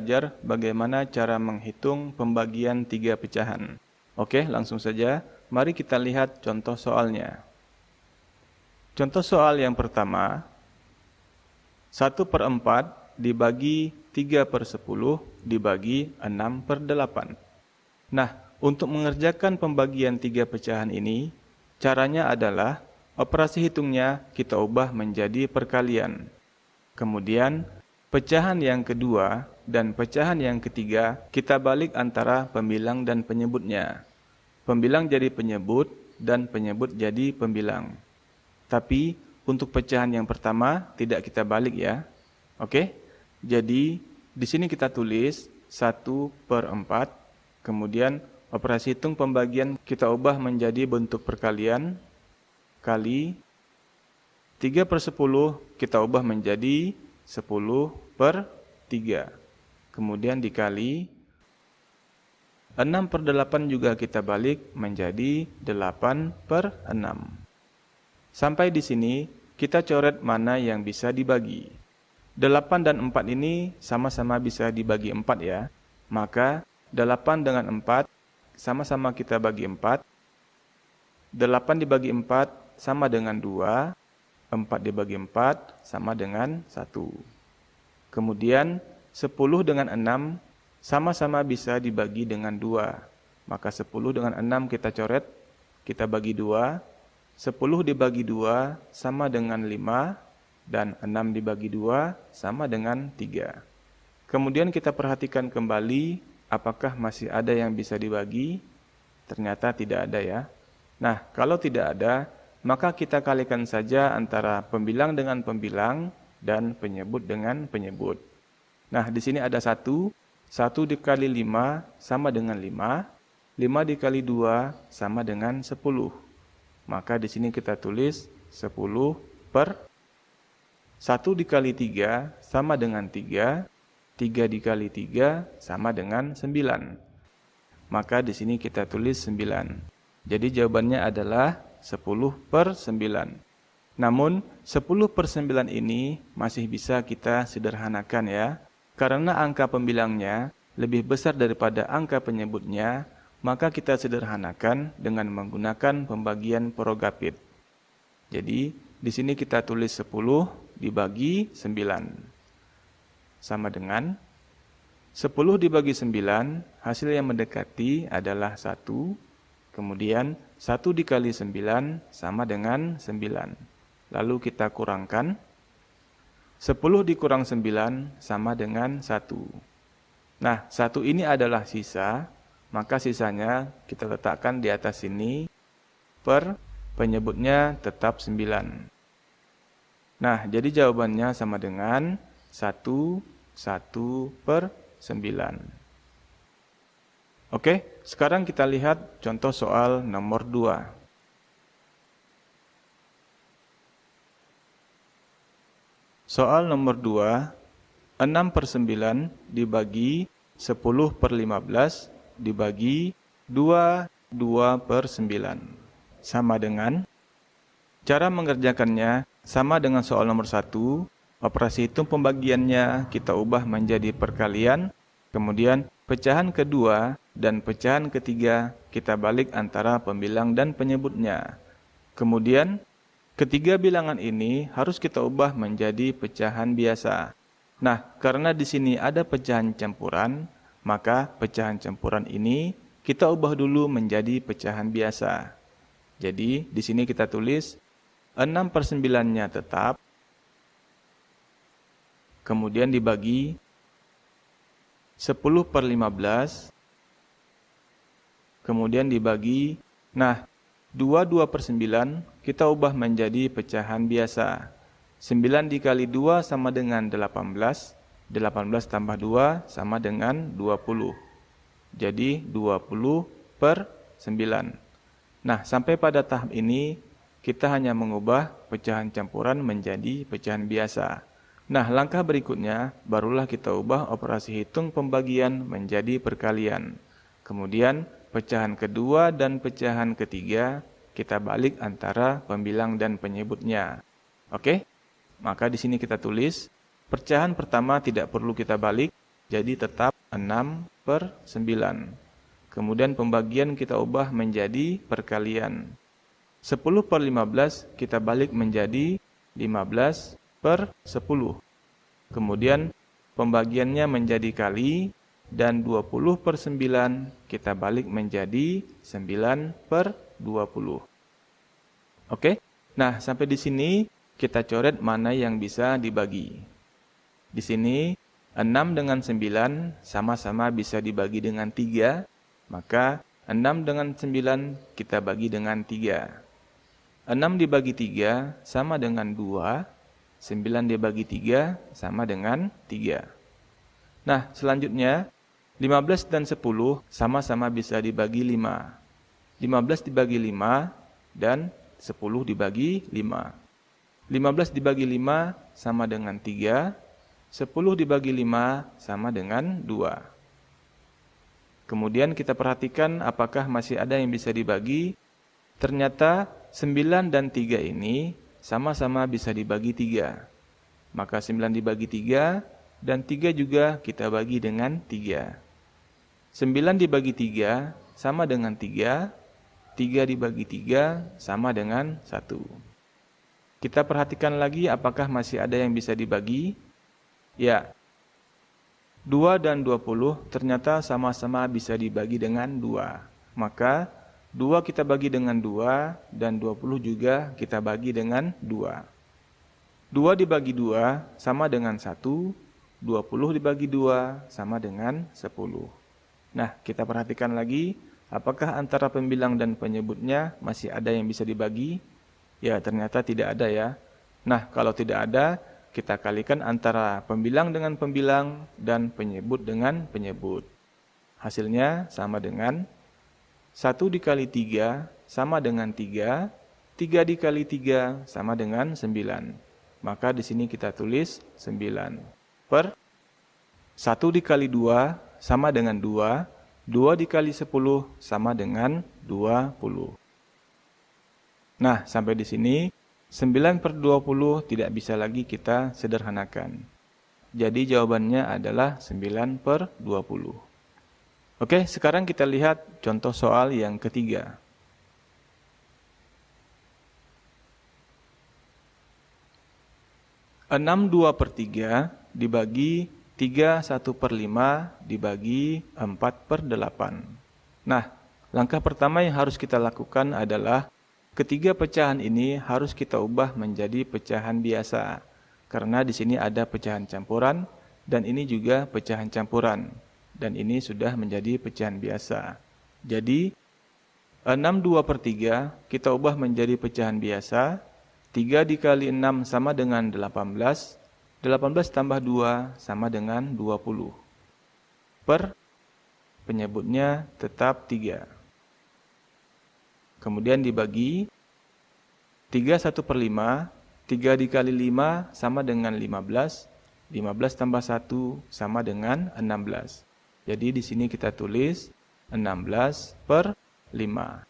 belajar bagaimana cara menghitung pembagian 3 pecahan. Oke, langsung saja. Mari kita lihat contoh soalnya. Contoh soal yang pertama, 1/4 dibagi 3/10 dibagi 6/8. Nah, untuk mengerjakan pembagian 3 pecahan ini, caranya adalah operasi hitungnya kita ubah menjadi perkalian. Kemudian, pecahan yang kedua dan pecahan yang ketiga kita balik antara pembilang dan penyebutnya. Pembilang jadi penyebut dan penyebut jadi pembilang. Tapi untuk pecahan yang pertama tidak kita balik ya. Oke? Jadi di sini kita tulis 1/4. Kemudian operasi hitung pembagian kita ubah menjadi bentuk perkalian kali 3/10 kita ubah menjadi 10/3. Kemudian dikali 6/8 juga kita balik menjadi 8/6. Sampai di sini kita coret mana yang bisa dibagi. 8 dan 4 ini sama-sama bisa dibagi 4 ya. Maka 8 dengan 4 sama-sama kita bagi 4. 8 dibagi 4 sama dengan 2. 4 dibagi 4 sama dengan 1. Kemudian 10 dengan 6 sama-sama bisa dibagi dengan 2. Maka 10 dengan 6 kita coret, kita bagi 2. 10 dibagi 2 sama dengan 5. Dan 6 dibagi 2 sama dengan 3. Kemudian kita perhatikan kembali apakah masih ada yang bisa dibagi. Ternyata tidak ada ya. Nah, kalau tidak ada, maka kita kalikan saja antara pembilang dengan pembilang dan penyebut dengan penyebut. Nah, di sini ada 1. 1 dikali 5 sama dengan 5. 5 dikali 2 sama dengan 10. Maka di sini kita tulis 10/1 dikali 3 sama dengan 3. 3 dikali 3 sama dengan 9. Maka di sini kita tulis 9. Jadi jawabannya adalah 10/9. Namun 10/9 ini masih bisa kita sederhanakan ya. Karena angka pembilangnya lebih besar daripada angka penyebutnya, maka kita sederhanakan dengan menggunakan pembagian porogapit. Jadi di sini kita tulis 10 dibagi 9. Sama dengan 10 dibagi 9, hasil yang mendekati adalah 1. Kemudian 1 dikali 9 sama dengan 9. Lalu kita kurangkan. 10 dikurang 9 sama dengan 1. Nah, 1 ini adalah sisa, maka sisanya kita letakkan di atas sini per penyebutnya tetap 9. Nah, jadi jawabannya sama dengan 1/9. Oke, sekarang kita lihat contoh soal nomor 2. Soal nomor 2, 6/9 dibagi 10/15 dibagi 2/9. Sama dengan, cara mengerjakannya sama dengan soal nomor 1. Operasi hitung pembagiannya kita ubah menjadi perkalian. Kemudian pecahan kedua dan pecahan ketiga kita balik antara pembilang dan penyebutnya. Kemudian ketiga bilangan ini harus kita ubah menjadi pecahan biasa. Nah, karena di sini ada pecahan campuran, maka pecahan campuran ini kita ubah dulu menjadi pecahan biasa. Jadi di sini kita tulis 6/9-nya tetap. Kemudian dibagi 10/15. Kemudian dibagi, nah 2/9 kita ubah menjadi pecahan biasa. 9 dikali 2 sama dengan 18. 18 tambah 2 sama dengan 20. Jadi 20/9. Nah, sampai pada tahap ini kita hanya mengubah pecahan campuran menjadi pecahan biasa. Nah, langkah berikutnya barulah kita ubah operasi hitung pembagian menjadi perkalian. Kemudian pecahan kedua dan pecahan ketiga kita balik antara pembilang dan penyebutnya. Oke? Maka di sini kita tulis pecahan pertama tidak perlu kita balik. jadi tetap 6/9. Kemudian pembagian kita ubah menjadi perkalian. 10/15 kita balik menjadi 15/10. Kemudian pembagiannya menjadi kali, dan 20/9 kita balik menjadi 9/20. Oke? Nah, sampai di sini kita coret mana yang bisa dibagi. Di sini 6 dengan 9 sama-sama bisa dibagi dengan 3, maka 6 dengan 9 kita bagi dengan 3. 6 dibagi 3 sama dengan 2, 9 dibagi 3 sama dengan 3. Nah, selanjutnya 15 dan 10 sama-sama bisa dibagi 5. 15 dibagi 5 dan 10 dibagi 5. 15 dibagi 5 sama dengan 3, 10 dibagi 5 sama dengan 2. Kemudian kita perhatikan apakah masih ada yang bisa dibagi. Ternyata 9 dan 3 ini sama-sama bisa dibagi 3. Maka 9 dibagi 3 dan 3 juga kita bagi dengan 3. 9 dibagi 3 sama dengan 3, 3 dibagi 3 sama dengan 1. Kita perhatikan lagi apakah masih ada yang bisa dibagi. Ya, 2 dan 20 ternyata sama-sama bisa dibagi dengan 2. Maka 2 kita bagi dengan 2 dan 20 juga kita bagi dengan 2. 2 dibagi 2 sama dengan 1, 20 dibagi 2 sama dengan 10. Nah, kita perhatikan lagi apakah antara pembilang dan penyebutnya masih ada yang bisa dibagi. Ya, ternyata tidak ada ya. Nah, kalau tidak ada, kita kalikan antara pembilang dengan pembilang dan penyebut dengan penyebut. Hasilnya sama dengan 1 dikali 3 sama dengan 3, 3 dikali 3 sama dengan 9. Maka di sini kita tulis 9 per 1 dikali 2 sama dengan 2, 2 dikali 10 sama dengan 20. Nah, sampai di sini 9/20 tidak bisa lagi kita sederhanakan. Jadi jawabannya adalah 9/20. Oke, sekarang kita lihat contoh soal yang ketiga. Enam 2/3 dibagi 3 1/5 dibagi 4/8. Nah, langkah pertama yang harus kita lakukan adalah ketiga pecahan ini harus kita ubah menjadi pecahan biasa. Karena di sini ada pecahan campuran dan ini juga pecahan campuran. Dan ini sudah menjadi pecahan biasa. Jadi 6 2/3 kita ubah menjadi pecahan biasa. 3 dikali 6 sama dengan 18. 18 tambah 2 sama dengan 20. Per penyebutnya tetap 3. Kemudian dibagi 3 1/5, 3 dikali 5 sama dengan 15, 15 tambah 1 sama dengan 16. Jadi di sini kita tulis 16/5.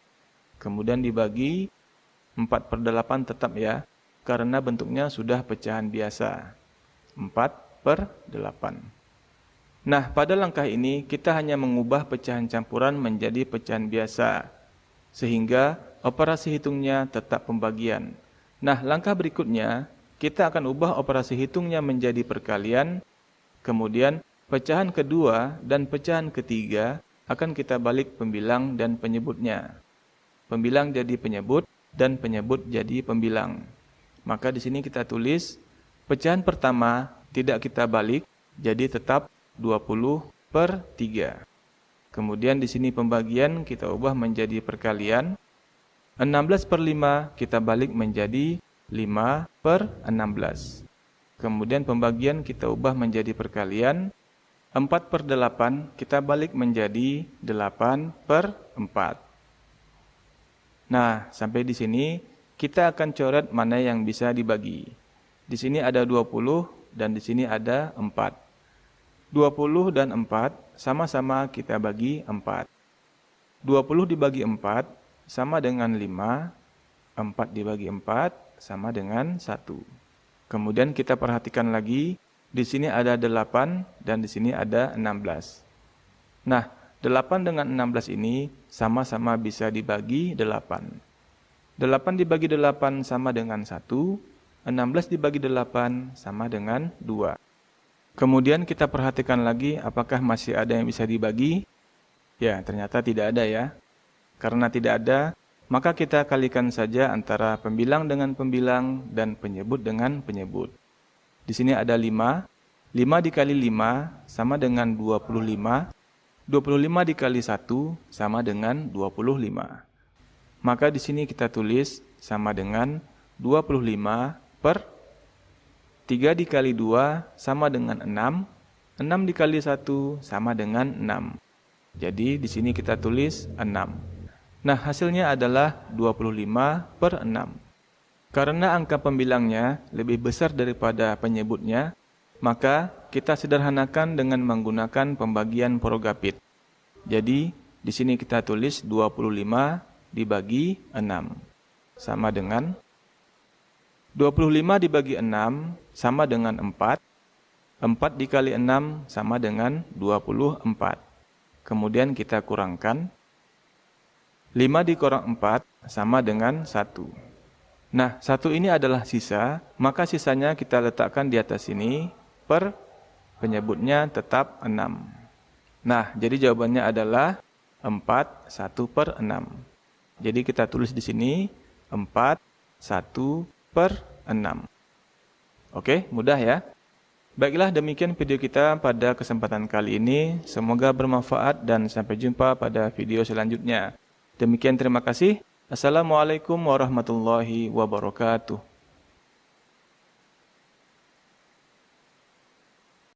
Kemudian dibagi 4/8 tetap ya, karena bentuknya sudah pecahan biasa. 4/8. Nah, pada langkah ini kita hanya mengubah pecahan campuran menjadi pecahan biasa. Sehingga operasi hitungnya tetap pembagian. Nah, langkah berikutnya, kita akan ubah operasi hitungnya menjadi perkalian. Kemudian, pecahan kedua dan pecahan ketiga akan kita balik pembilang dan penyebutnya. Pembilang jadi penyebut dan penyebut jadi pembilang. Maka di sini kita tulis, pecahan pertama tidak kita balik, jadi tetap 20/3. Kemudian di sini pembagian kita ubah menjadi perkalian. 16/5 kita balik menjadi 5/16. Kemudian pembagian kita ubah menjadi perkalian. 4/8 kita balik menjadi 8/4. Nah, sampai di sini kita akan coret mana yang bisa dibagi. Di sini ada 20 dan di sini ada 4. 20 dan 4 sama-sama kita bagi 4. 20 dibagi 4 sama dengan 5. 4 dibagi 4 sama dengan 1. Kemudian kita perhatikan lagi, Di sini ada 8 dan di sini ada 16. Nah, 8 dengan 16 ini sama-sama bisa dibagi 8. 8 dibagi 8 sama dengan 1, 16 dibagi 8 sama dengan 2. Kemudian kita perhatikan lagi apakah masih ada yang bisa dibagi. Ya, ternyata tidak ada ya. Karena tidak ada, maka kita kalikan saja antara pembilang dengan pembilang dan penyebut dengan penyebut. Di sini ada 5. 5 dikali 5 sama dengan 25. 25 dikali 1 sama dengan 25. Maka di sini kita tulis sama dengan 25 per 3 dikali 2 sama dengan 6. 6 dikali 1 sama dengan 6. Jadi di sini kita tulis 6. Nah, hasilnya adalah 25 per 6. Karena angka pembilangnya lebih besar daripada penyebutnya, maka kita sederhanakan dengan menggunakan pembagian Porogapit. Jadi di sini kita tulis 25 dibagi 6 sama dengan 25 dibagi 6 sama dengan 4. 4 dikali 6 sama dengan 24. Kemudian kita kurangkan. 5 dikurang 4 sama dengan 1. Nah, 1 ini adalah sisa, maka sisanya kita letakkan di atas sini per penyebutnya tetap 6. Nah, jadi jawabannya adalah 4, 1 per 6. Jadi kita tulis di sini 4, 1 per 6. Oke, mudah ya. Baiklah, demikian video kita pada kesempatan kali ini. Semoga bermanfaat dan sampai jumpa pada video selanjutnya. Demikian, terima kasih. Assalamualaikum warahmatullahi wabarakatuh.